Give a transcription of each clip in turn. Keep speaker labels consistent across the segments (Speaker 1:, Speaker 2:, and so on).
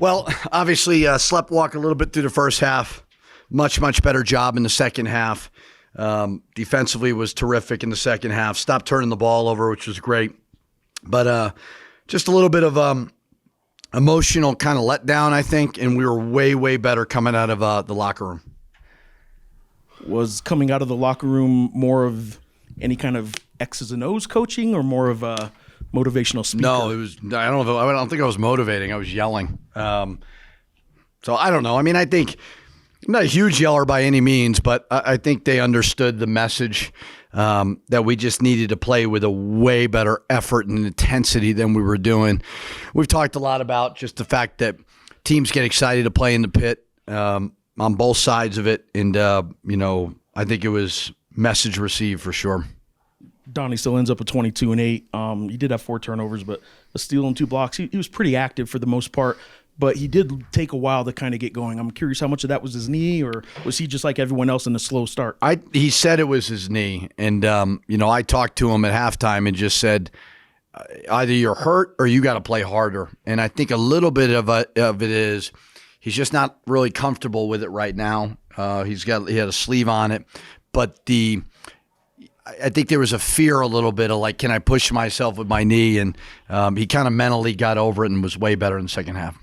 Speaker 1: Well, obviously, sleptwalk a little bit through the first half. Much better job in the second half. Defensively was terrific in the second half. Stopped turning the ball over, which was great. But just a little bit of emotional kind of letdown, I think, and we were way better coming out of the locker room.
Speaker 2: Was coming out of the locker room more of any kind of X's and O's coaching or more of a motivational speaker?
Speaker 1: No, it was. I don't think I was motivating. I was yelling. So I don't know. I mean, I think I'm not a huge yeller by any means, but I think they understood the message that we just needed to play with a way better effort and intensity than we were doing. We've talked a lot about just the fact that teams get excited to play in the pit on both sides of it, and I think it was message received for sure.
Speaker 2: Donnie still ends up with 22 and 8. He did have 4 turnovers, but a steal and 2 blocks. He was pretty active for the most part, but he did take a while to kind of get going. I'm curious how much of that was his knee, or was he just like everyone else in a slow start?
Speaker 1: He said it was his knee, and I talked to him at halftime and just said, either you're hurt or you got to play harder. And I think a little bit of it is he's just not really comfortable with it right now. He had a sleeve on it, but I think there was a fear a little bit of like, can I push myself with my knee? And he kind of mentally got over it and was way better in the second half.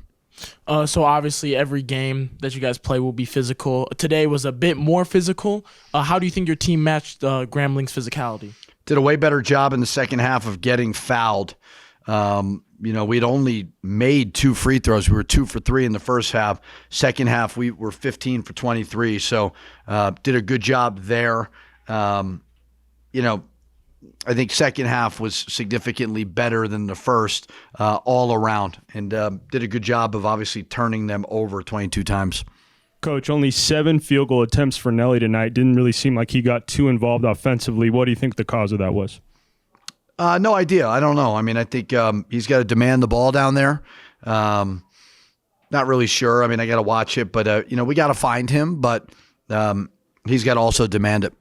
Speaker 3: So obviously every game that you guys play will be physical. Today was a bit more physical. How do you think your team matched Grambling's physicality?
Speaker 1: Did a way better job in the second half of getting fouled. We'd only made 2 free throws. We were 2 for 3 in the first half. Second half, we were 15 for 23. So did a good job there. I think second half was significantly better than the first all around, and did a good job of obviously turning them over 22 times.
Speaker 4: Coach, only 7 field goal attempts for Nelly tonight. Didn't really seem like he got too involved offensively. What do you think the cause of that was?
Speaker 1: No idea. I don't know. I mean, I think he's got to demand the ball down there. Not really sure. I mean, I got to watch it, but we got to find him, but he's got to also demand it.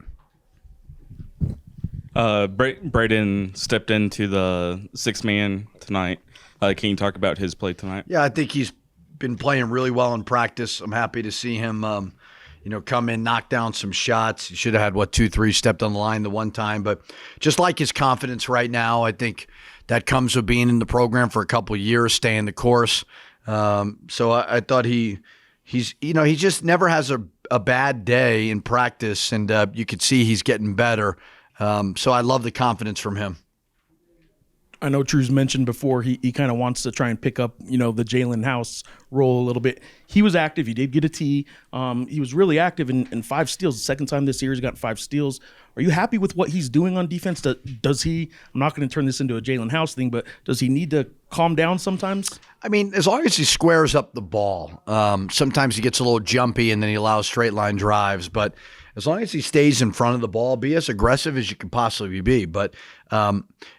Speaker 5: Braden stepped into the 6-man tonight. Can you talk about his play tonight?
Speaker 1: Yeah, I think he's been playing really well in practice. I'm happy to see him, come in, knock down some shots. He should have had, 2, 3 stepped on the line the one time. But just like his confidence right now, I think that comes with being in the program for a couple of years, staying the course. So I thought he just never has a bad day in practice, and you could see he's getting better. So I love the confidence from him.
Speaker 2: I know Drew's mentioned before he kind of wants to try and pick up, the Jalen House role a little bit. He was active. He did get a T. He was really active in 5 steals. The second time this year he's got 5 steals. Are you happy with what he's doing on defense? Does he, I'm not going to turn this into a Jalen House thing, but does he need to calm down sometimes?
Speaker 1: I mean, as long as he squares up the ball, sometimes he gets a little jumpy and then he allows straight line drives, but as long as he stays in front of the ball, be as aggressive as you can possibly be. But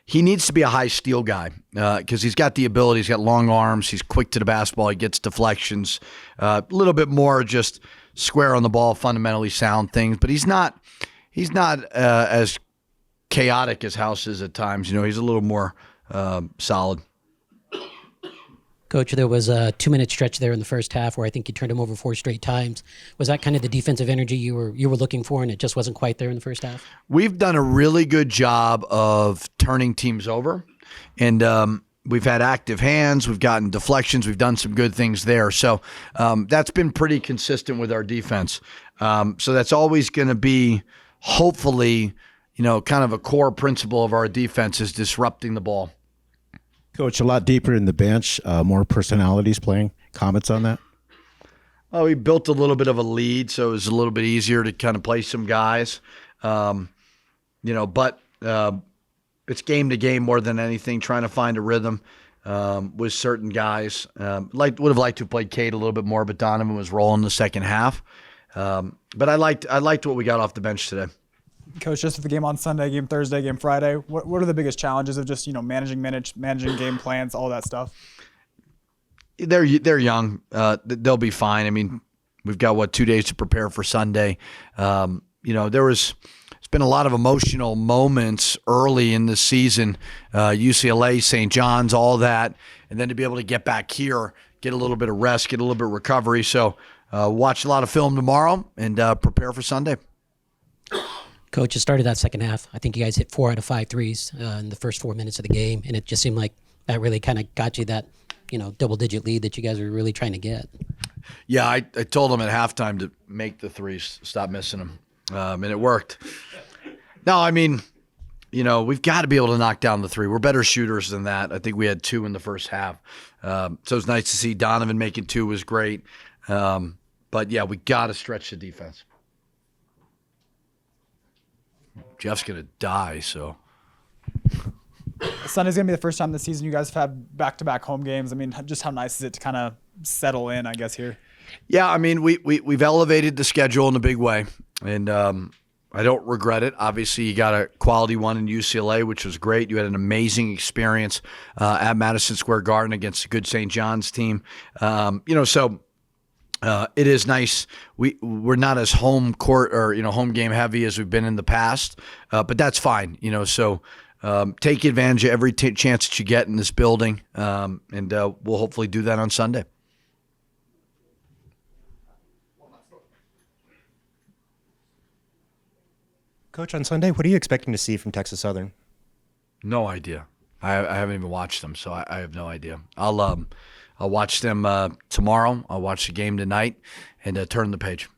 Speaker 1: he needs to be a high steal guy because he's got the ability. He's got long arms. He's quick to the basketball. He gets deflections. A little bit more just square on the ball, fundamentally sound things. But he's not as chaotic as House is at times. He's a little more solid.
Speaker 6: Coach, there was a 2-minute stretch there in the first half where I think you turned him over 4 straight times. Was that kind of the defensive energy you were looking for, and it just wasn't quite there in the first half? We've
Speaker 1: done a really good job of turning teams over, and we've had active hands. We've gotten deflections. We've done some good things there. So that's been pretty consistent with our defense. So that's always going to be, hopefully, kind of a core principle of our defense is disrupting the ball.
Speaker 7: Coach, a lot deeper in the bench, more personalities playing. Comments on that?
Speaker 1: Oh, we built a little bit of a lead, so it was a little bit easier to kind of play some guys. But it's game to game more than anything, trying to find a rhythm with certain guys. Would have liked to have played Cade a little bit more, but Donovan was rolling the second half. But I liked what we got off the bench today.
Speaker 8: Coach, just for the game on Sunday, game Thursday, game Friday, what are the biggest challenges of just managing game plans, all that stuff?
Speaker 1: They're young. They'll be fine. I mean, we've got 2 days to prepare for Sunday. There's been a lot of emotional moments early in the season, UCLA, St. John's, all that, and then to be able to get back here get a little bit of rest, get a little bit of recovery. So watch a lot of film tomorrow and prepare for Sunday.
Speaker 6: Coach, it started that second half. I think you guys hit 4 out of 5 threes in the first 4 minutes of the game, and it just seemed like that really kind of got you that, double-digit lead that you guys were really trying to get.
Speaker 1: Yeah, I told them at halftime to make the threes, stop missing them, and it worked. No, I mean, we've got to be able to knock down the three. We're better shooters than that. I think we had 2 in the first half. So it's nice to see Donovan making 2 was great. But, yeah, we got to stretch the defense. Jeff's going to die, so.
Speaker 8: Sunday's going to be the first time this season you guys have had back-to-back home games. I mean, just how nice is it to kind of settle in, I guess, here?
Speaker 1: Yeah, I mean, we've elevated the schedule in a big way, and I don't regret it. Obviously, you got a quality one in UCLA, which was great. You had an amazing experience at Madison Square Garden against a good St. John's team. It is nice. We're not as home court or home game heavy as we've been in the past, but that's fine. So take advantage of every chance that you get in this building, and we'll hopefully do that on Sunday.
Speaker 9: Coach, on Sunday, what are you expecting to see from Texas Southern?
Speaker 1: No idea. I haven't even watched them, so I have no idea. I'll watch them tomorrow. I'll watch the game tonight and turn the page.